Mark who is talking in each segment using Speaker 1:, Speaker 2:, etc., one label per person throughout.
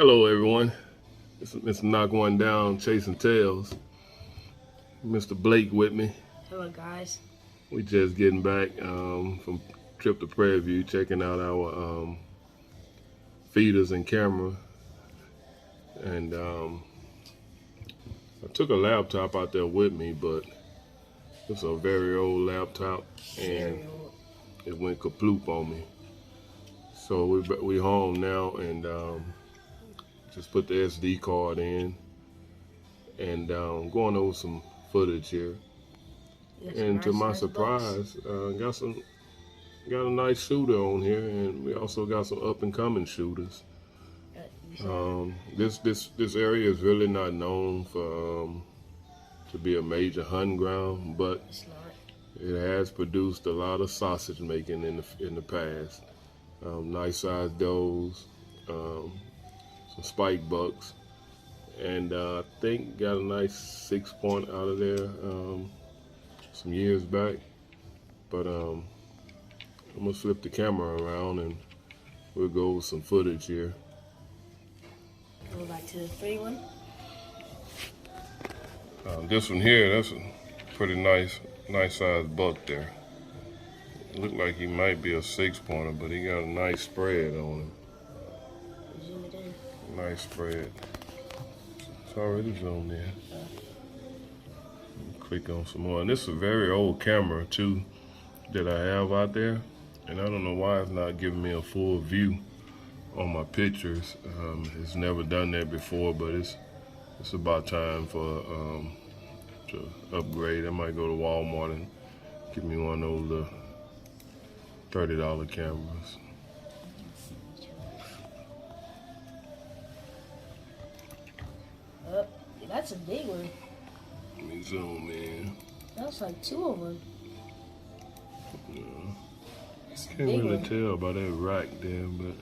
Speaker 1: Hello, everyone. It's Mr. Knock One Down, Chasing Tails. Mr. Blake with me.
Speaker 2: Hello, guys.
Speaker 1: We just getting back from trip to Prairie View, checking out our feeders and camera. And I took a laptop out there with me, but it's a very old laptop, and it went kaploop on me. So we home now, and just put the SD card in, and going over some footage here. And to my surprise, got a nice shooter on here, and we also got some up and coming shooters. This area is really not known for to be a major hunting ground, but it has produced a lot of sausage making in the past. Nice sized does, some spike bucks, and I think got a nice 6-point out of there some years back. But I'm gonna flip the camera around and we'll go over some footage here.
Speaker 2: Go back to the 3-1.
Speaker 1: This one here, that's a pretty nice sized buck there. Look like he might be a 6-pointer, but he got a nice spread on him.
Speaker 2: Zoom it in.
Speaker 1: Nice spread. It's already zoomed in. Click on some more. And this is a very old camera too that I have out there, and I don't know why it's not giving me a full view on my pictures. It's never done that before, but it's about time for to upgrade. I might go to Walmart and get me one of those $30 cameras.
Speaker 2: That's a big one.
Speaker 1: Let me zoom in.
Speaker 2: That's like 2 of them.
Speaker 1: Yeah. Can't really tell by that rack there, but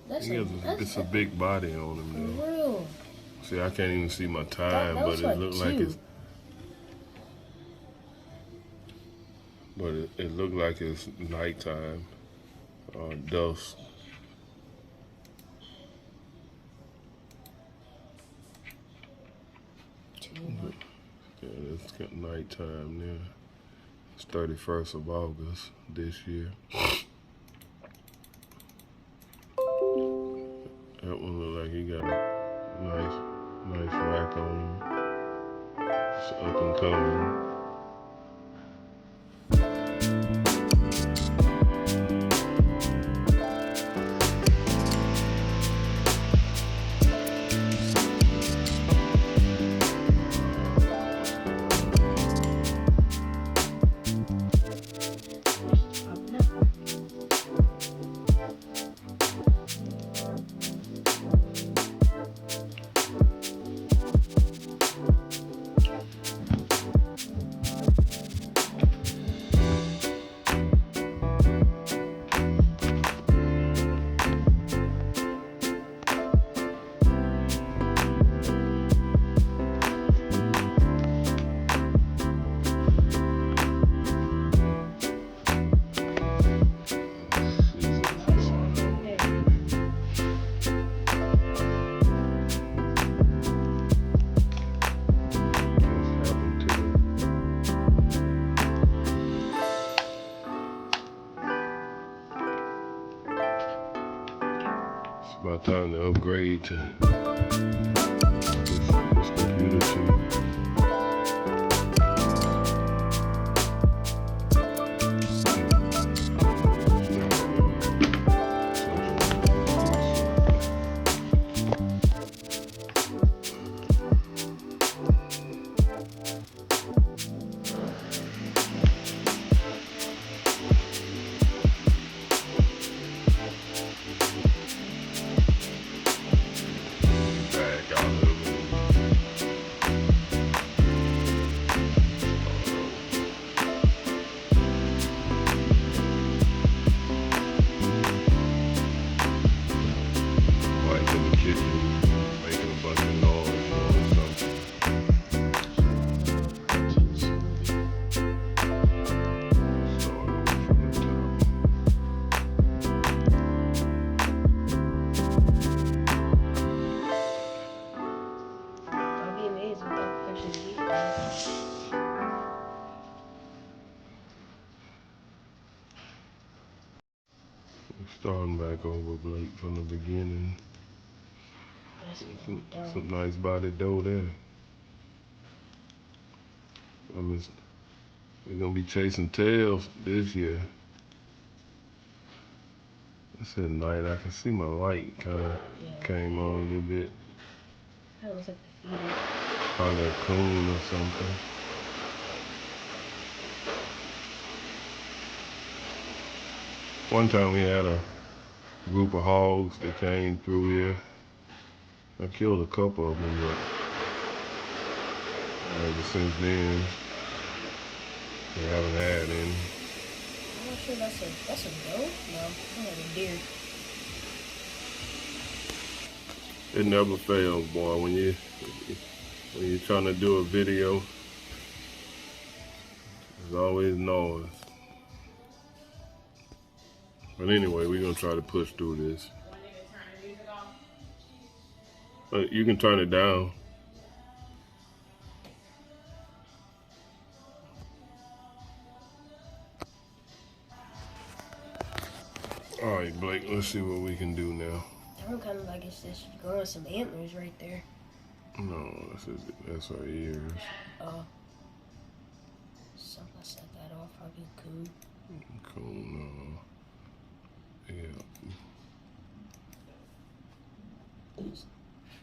Speaker 1: it's a big body on him though.
Speaker 2: For real.
Speaker 1: See, I can't even see my time, but it looks like it's. But it looked like it's nighttime or dusk. Yeah, it's got nighttime there. It's 31st of August this year. That one look like he got a nice rack on him. It's up and coming. About time to upgrade to this computer too. Back.
Speaker 2: actually get
Speaker 1: Starting back over, Blake, from the beginning. Some nice body dough there. We're gonna be chasing tails this year. It's at night. I can see my light kind of came on a little bit.
Speaker 2: That looks like the feeder.
Speaker 1: Probably a coon or something. One time we had a group of hogs that came through here. I killed a couple of them, but ever since then, we haven't had any.
Speaker 2: I'm not sure that's a doe? No, it's like a deer.
Speaker 1: It never fails, boy. When you're trying to do a video, there's always noise. But anyway, we're gonna try to push through this. You can turn it down. All right, Blake, let's see what we can do now.
Speaker 2: That one kind of like it's just growing some antlers right there.
Speaker 1: No, that's our ears.
Speaker 2: So I set that off. Probably cool.
Speaker 1: Cool, no. Yeah.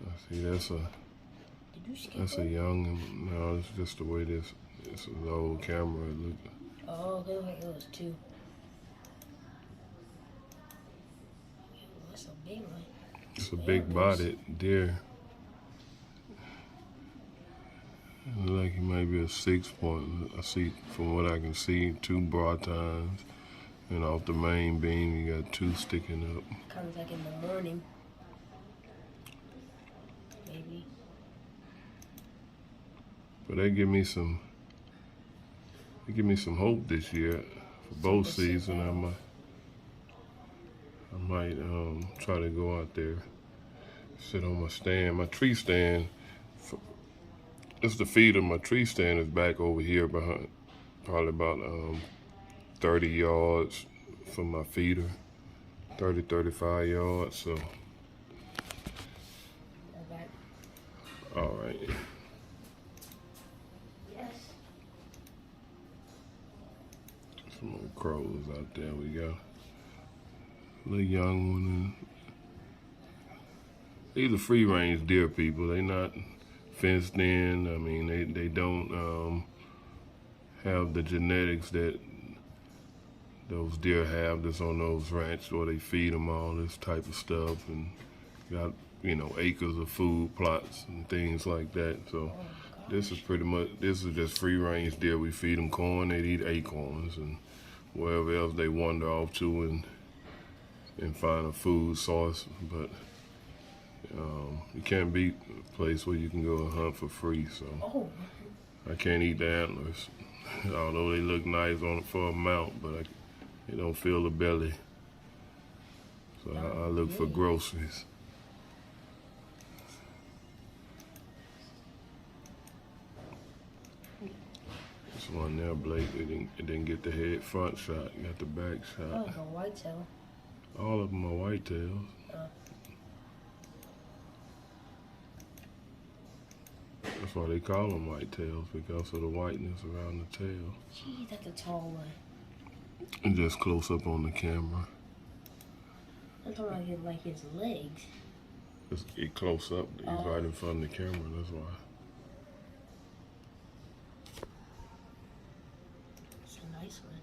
Speaker 1: I see, that's a young, no, it's just the way this is an old camera.
Speaker 2: Oh, it looked like it was two. That's a big one.
Speaker 1: It's a big bodied deer. It looks like he might be a 6-point. I see, from what I can see, 2 broad tines. And off the main beam, you got 2 sticking up.
Speaker 2: Kind of like in the morning. Maybe.
Speaker 1: But they give me some hope this year for both seasons. I might try to go out there, sit on my stand. My tree stand, it's the feeder. My tree stand is back over here behind, probably about 30 yards from my feeder, 30, 35 yards, so. All right.
Speaker 2: Yes.
Speaker 1: Some more crows out there. We got a little young one. These are free range deer, people. They not fenced in. I mean, they don't have the genetics that those deer have that's on those ranches where they feed them all this type of stuff and got, you know, acres of food plots and things like that. So this is just free range deer. We feed them corn, they eat acorns and wherever else they wander off to and find a food source. But you can't beat a place where you can go and hunt for free. So I can't eat the antlers, although they look nice for a mount, but they don't fill the belly. So I look for groceries. This one there, Blake, it didn't get the head front shot, got the back shot.
Speaker 2: Oh, like a whitetail.
Speaker 1: All of them are whitetails. That's why they call them whitetails, because of the whiteness around the tail.
Speaker 2: Gee, that's a tall one.
Speaker 1: And just close up on the camera.
Speaker 2: I'm talking about like his legs.
Speaker 1: It close up. He's right in front of the camera. That's why.
Speaker 2: It's a nice one.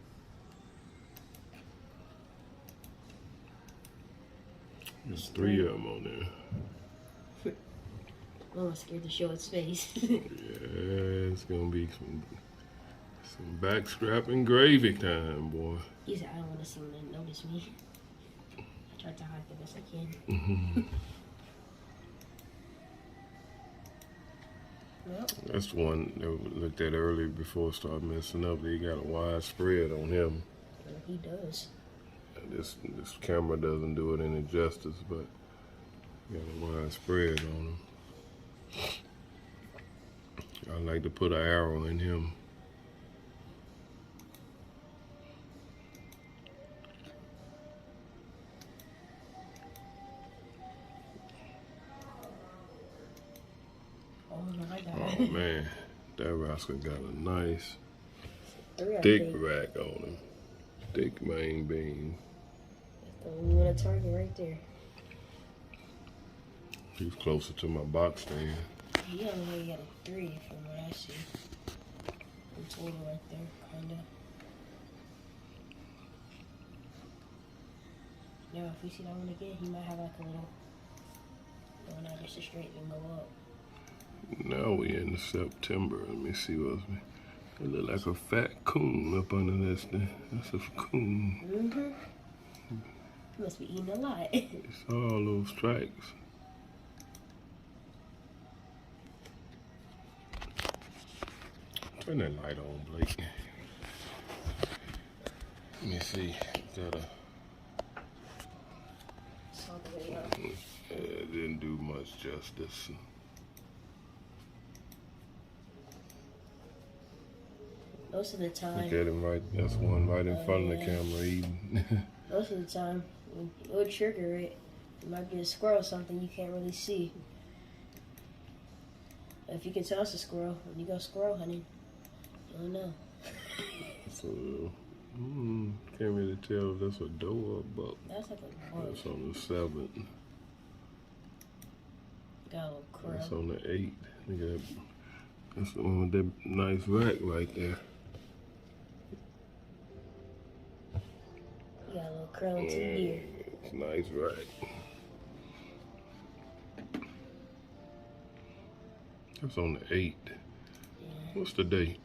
Speaker 1: There's 3 of them on there.
Speaker 2: Mama scared to show its face.
Speaker 1: Yeah, it's gonna be some backstrapping gravy time, boy.
Speaker 2: He said, I don't want to see him notice me. I tried to hide the best I can. Yep.
Speaker 1: That's the one that we looked at earlier before it started messing up. He got a wide spread on him.
Speaker 2: Well, he does.
Speaker 1: This camera doesn't do it any justice, but he got a wide spread on him. I like to put an arrow in him.
Speaker 2: Oh my God.
Speaker 1: Oh man, that rascal got a nice
Speaker 2: Three, I
Speaker 1: thick
Speaker 2: think.
Speaker 1: rack on him. Thick main beam.
Speaker 2: So we want a target right there.
Speaker 1: He's closer to my box stand.
Speaker 2: He only got a 3 from what I see. In total right there, kinda. Now if we see that one again, he might have like a little going out just straight and go up.
Speaker 1: Now we in September. Let me see what's. It look like a fat coon up under this thing. That's a coon.
Speaker 2: Mm-hmm. He must be eating a lot.
Speaker 1: It's all those strikes. Turn that light on, Blake. Let me see. Is that a...
Speaker 2: Saw the video.
Speaker 1: It didn't do much justice.
Speaker 2: Most of the time.
Speaker 1: Look at him right. That's one right in front of the camera eating.
Speaker 2: Most of the time, when it would trigger it, it might be a squirrel or something you can't really see. If you can tell it's a squirrel, when you go squirrel hunting, you'll know.
Speaker 1: So, can't really tell if that's a doe or a buck.
Speaker 2: That's like a buck.
Speaker 1: That's on the 7th.
Speaker 2: Got a little crow.
Speaker 1: That's on the 8th. Look at that. That's the one with that nice rack right there.
Speaker 2: You got a little crow and 2 deer.
Speaker 1: It's a nice rack. That's on the 8th.
Speaker 2: Yeah.
Speaker 1: What's the date?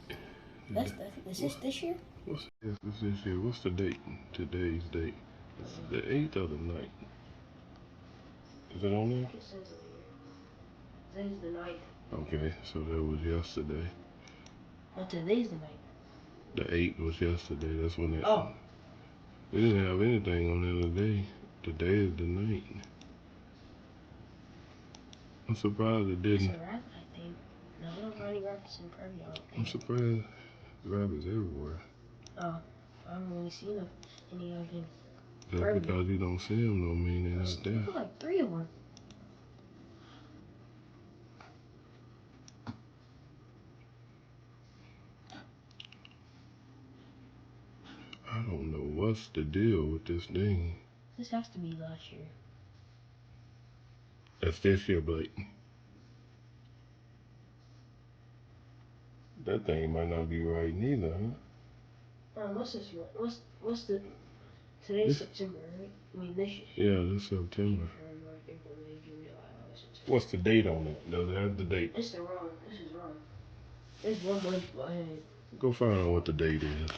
Speaker 2: Is this year?
Speaker 1: This this year. What's the date? Today's date. It's the 8th or the 9th? Is it on there?
Speaker 2: It says it here. Today's the 9th.
Speaker 1: Okay, so that was yesterday.
Speaker 2: Oh, today's the 9th.
Speaker 1: The 8th was yesterday. That's when it.
Speaker 2: Oh.
Speaker 1: We didn't have anything on the other day. Today is the 9th. I'm surprised it didn't.
Speaker 2: It's a rabbit, I think. No, we don't have any rabbits in Prairie.
Speaker 1: I'm surprised rabbits everywhere.
Speaker 2: Oh, I haven't really seen any of them.
Speaker 1: Just because you don't see them don't mean they're not there.
Speaker 2: There's like 3 of them.
Speaker 1: I don't know what's the deal with this thing.
Speaker 2: This has to be last year.
Speaker 1: That's this year, Blake. That thing might not be right neither, huh?
Speaker 2: What's this one? What's the... Today's September, right? I mean, this year.
Speaker 1: Yeah, this September. What's the date on it? Does it have the date?
Speaker 2: This is wrong. This is wrong. There's 1 month behind.
Speaker 1: Go find out what the date is.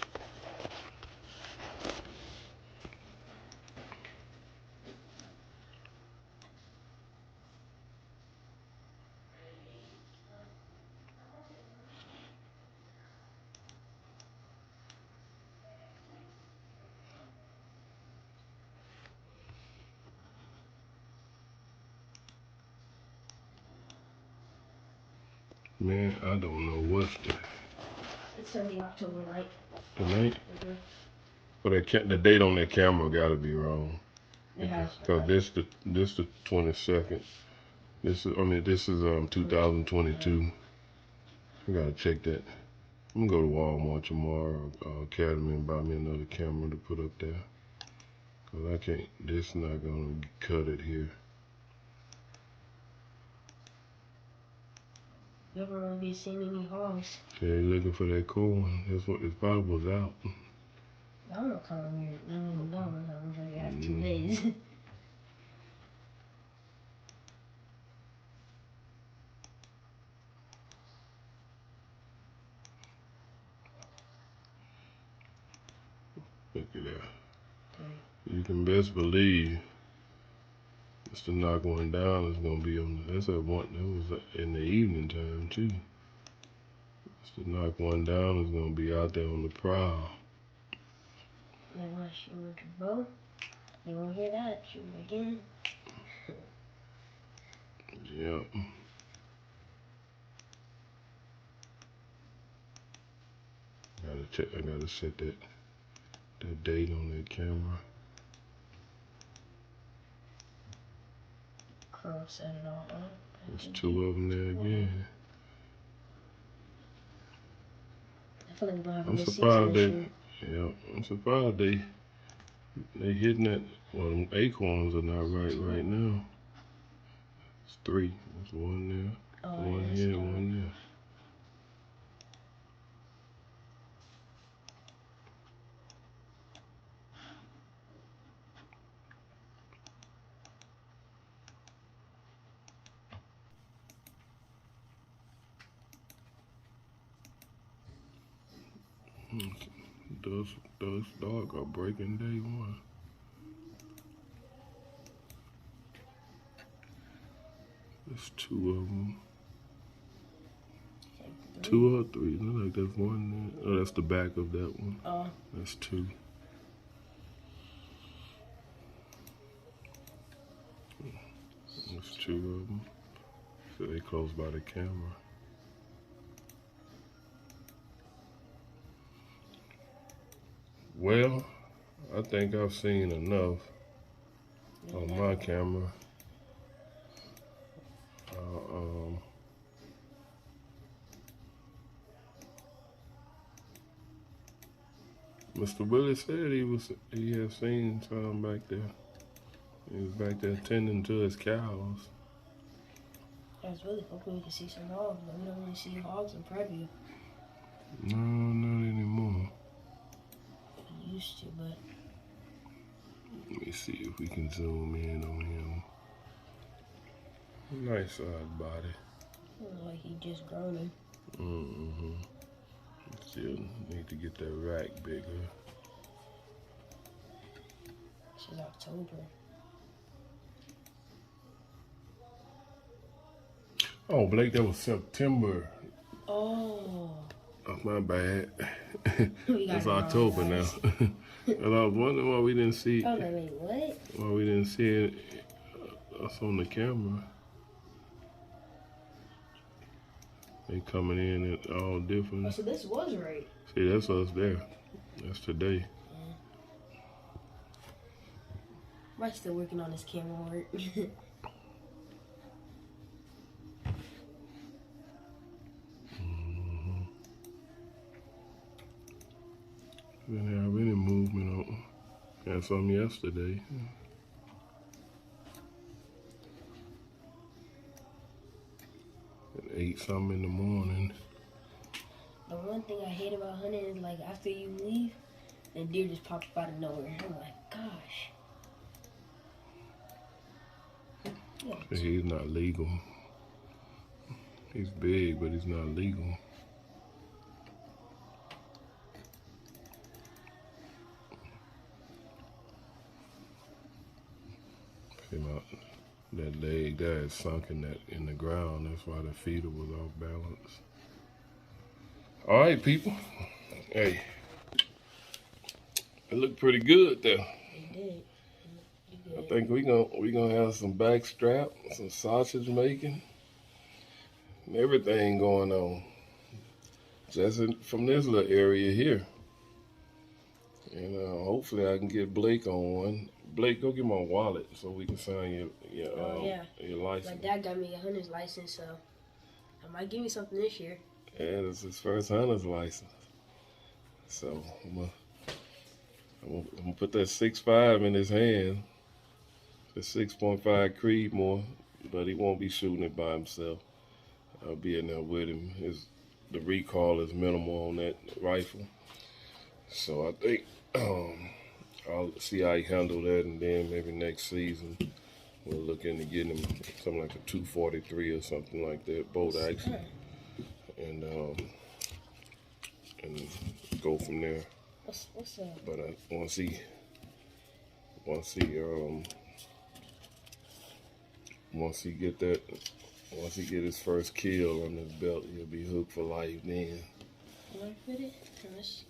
Speaker 1: Man, I don't know what's the...
Speaker 2: It's already October 9th.
Speaker 1: The 9th?
Speaker 2: Mm-hmm.
Speaker 1: Well, the date on that camera gotta be wrong.
Speaker 2: It has.
Speaker 1: Because this the 22nd. This is 2022. I gotta check that. I'm gonna go to Walmart tomorrow, Academy, and buy me another camera to put up there. Cause I can't. This not gonna cut it here.
Speaker 2: You ever really be seeing any hogs?
Speaker 1: Yeah, you looking for that corn? That's what it probably was out.
Speaker 2: I don't know what kind of weird. I don't know. I'm gonna have 2 days.
Speaker 1: Look at that. You can best believe it's the knock one down is gonna be on. That's at one. That was in the evening time too. It's the knock one down is gonna be out there on the prowl.
Speaker 2: They want to shoot with your bow. You won't hear that. Shoot again.
Speaker 1: Yep. check. I gotta set that date on that camera.
Speaker 2: Curl set it all up.
Speaker 1: There's 2 of them there again.
Speaker 2: I feel like we're gonna have a
Speaker 1: I'm
Speaker 2: good
Speaker 1: surprised
Speaker 2: season.
Speaker 1: I'm surprised they hitting that. Well, them acorns are not right now. It's 3. There's 1 there.
Speaker 2: Oh,
Speaker 1: 1
Speaker 2: yeah,
Speaker 1: here, 1 there. Those dog are breaking day 1. There's 2 of them. 2 or 3. Look like there's 1 there. Oh, that's the back of that one.
Speaker 2: Oh.
Speaker 1: That's 2. There's 2 of them. So they close by the camera. Well, I think I've seen enough on my camera. Mr. Willis said he had seen some back there. He was back there tending to his cows.
Speaker 2: I was really hoping we could see some hogs, but we don't really see hogs in Prairie.
Speaker 1: No, not anymore.
Speaker 2: We used to, but...
Speaker 1: Let me see if we can zoom in on him. Nice side body.
Speaker 2: Looks like he just grown him.
Speaker 1: Still need to get that rack bigger.
Speaker 2: This is October.
Speaker 1: Oh, Blake, that was September.
Speaker 2: Oh.
Speaker 1: Oh, my bad.
Speaker 2: We got
Speaker 1: It's
Speaker 2: it wrong,
Speaker 1: October now.
Speaker 2: guys.
Speaker 1: And I was wondering why we didn't see
Speaker 2: I was like, wait, what?
Speaker 1: why we didn't see it, us on the camera. They coming in at all
Speaker 2: Oh,
Speaker 1: different.
Speaker 2: so this was right.
Speaker 1: See, that's us there. That's today.
Speaker 2: Mike's still working on his camera work.
Speaker 1: Didn't have any movement on. Got some yesterday. And ate some in the morning.
Speaker 2: The one thing I hate about hunting is like after you leave, the deer just pop up out of nowhere. I'm like, gosh. Yeah.
Speaker 1: He's not legal. He's big, but he's not legal. That leg there is sunk in the ground. That's why the feeder was off balance. All right, people. Hey, it looked pretty good there.
Speaker 2: It did.
Speaker 1: I think we gonna have some back strap, some sausage making, and everything going on. Just from this little area here. And hopefully I can get Blake on one. Blake, go get my wallet so we can sign your license.
Speaker 2: My dad got me a hunter's license, so I might give me something this year.
Speaker 1: Yeah, it's his first hunter's license. So I'm gonna put that 6.5 in his hand. The 6.5 Creedmoor, but he won't be shooting it by himself. I'll be in there with him. The recoil is minimal on that rifle. So I think I'll see how he handle that, and then maybe next season we'll look into getting him something like a 243 or something like that, bolt action, and go from there.
Speaker 2: What's up?
Speaker 1: But once he get his first kill on his belt, he'll be hooked for life then.
Speaker 2: Can I put it?
Speaker 1: Let's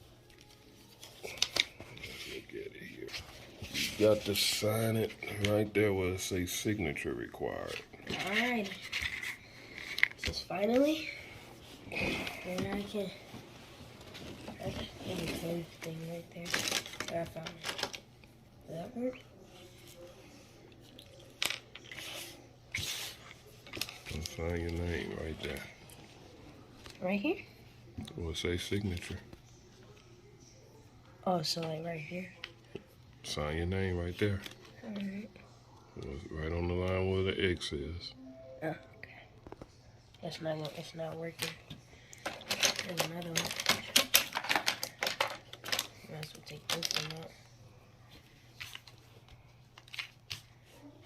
Speaker 1: look at it here. You got to sign it right there where it says signature required.
Speaker 2: Alright. This is finally where I can That's any clothes thing right there. There, I found it. Does that work?
Speaker 1: Sign your name right there.
Speaker 2: Right here?
Speaker 1: Or say signature.
Speaker 2: Oh, so like right here?
Speaker 1: Sign your name right there.
Speaker 2: Alright.
Speaker 1: Right on the line where the X is.
Speaker 2: Oh, okay. It's not working. There's another one. Might as well take this one out.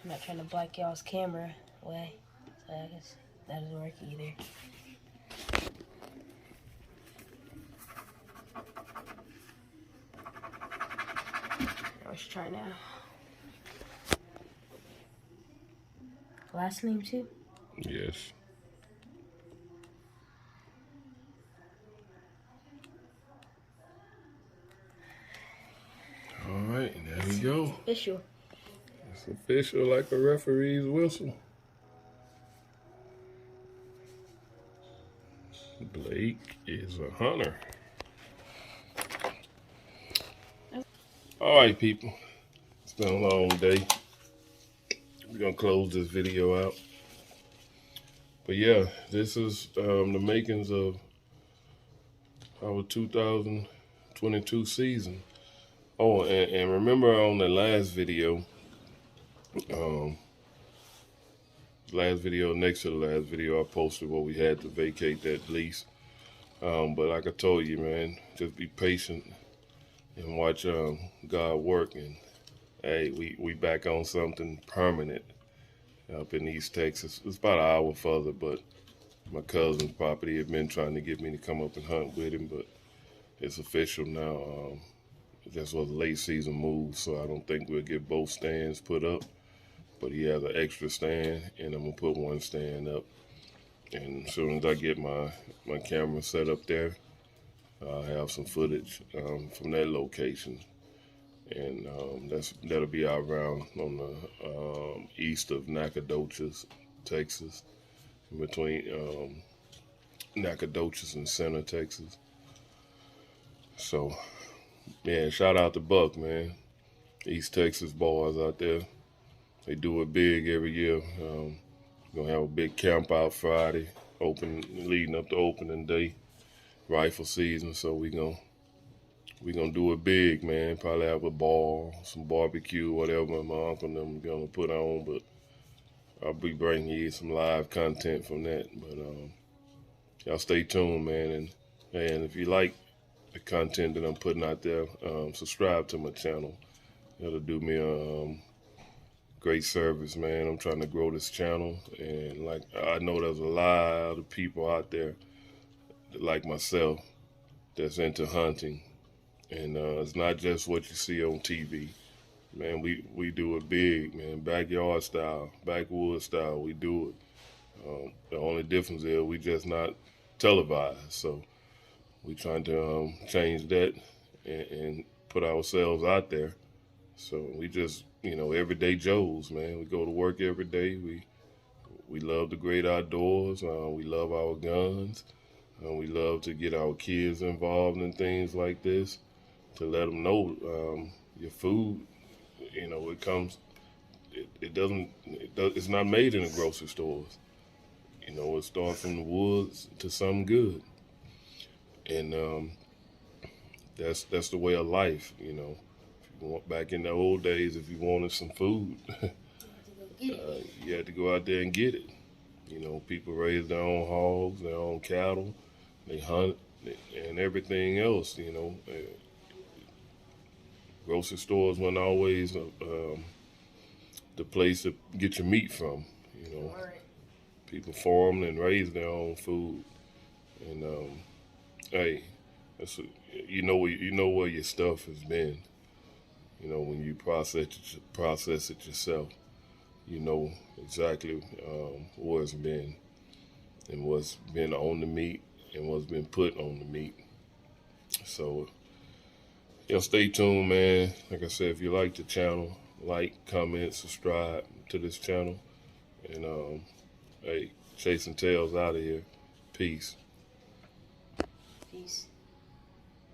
Speaker 2: I'm not trying to block y'all's camera away, so I guess that doesn't work either. Let's try now. Last name too?
Speaker 1: Yes. All right, there we go.
Speaker 2: Official.
Speaker 1: It's official like a referee's whistle. Blake is a hunter. All right, people. It's been a long day. We're going to close this video out. But yeah, this is the makings of our 2022 season. Oh, and remember on the last video, next to the last video, I posted what we had to vacate that lease. But like I told you, man, just be patient and watch God work. And hey, we back on something permanent up in East Texas. It's about an hour further, but my cousin's property had been trying to get me to come up and hunt with him, but it's official now. This was a late season move, so I don't think we'll get both stands put up. But he has an extra stand, and I'm gonna put one stand up. And as soon as I get my camera set up there, I'll have some footage from that location. And that'll be out around on the east of Nacogdoches, Texas, in between Nacogdoches and Center, Texas. So, yeah, shout out to Buck, man. East Texas boys out there. They do it big every year. We're gonna have a big camp out Friday, leading up to opening day, rifle season. So we gonna do it big, man. Probably have a ball, some barbecue, whatever my uncle and them gonna put on. But I'll be bringing you some live content from that. But y'all stay tuned, man. And if you like the content that I'm putting out there, subscribe to my channel. It'll do me a great service, man. I'm trying to grow this channel, and like I know there's a lot of people out there that, like myself, that's into hunting, and it's not just what you see on TV. Man, we do it big, man. Backyard style, backwood style. We do it. The only difference is we just not televised. So we trying to change that and put ourselves out there. So we just, everyday Joes, man. We go to work every day. We love the great outdoors. We love our guns. We love to get our kids involved in things like this, to let them know your food, it's not made in the grocery stores. It starts from the woods to something good. And that's the way of life, Back in the old days, if you wanted some food, you had to go out there and get it. People raise their own hogs, their own cattle, they hunt, and everything else, Grocery stores weren't always the place to get your meat from, People farmed and raised their own food. And, hey, you know where your stuff has been. When you process it yourself, you know exactly where it's been and what's been on the meat and what's been put on the meat. So, stay tuned, man. Like I said, if you like the channel, like, comment, subscribe to this channel. And, hey, Chasing Tails out of here. Peace.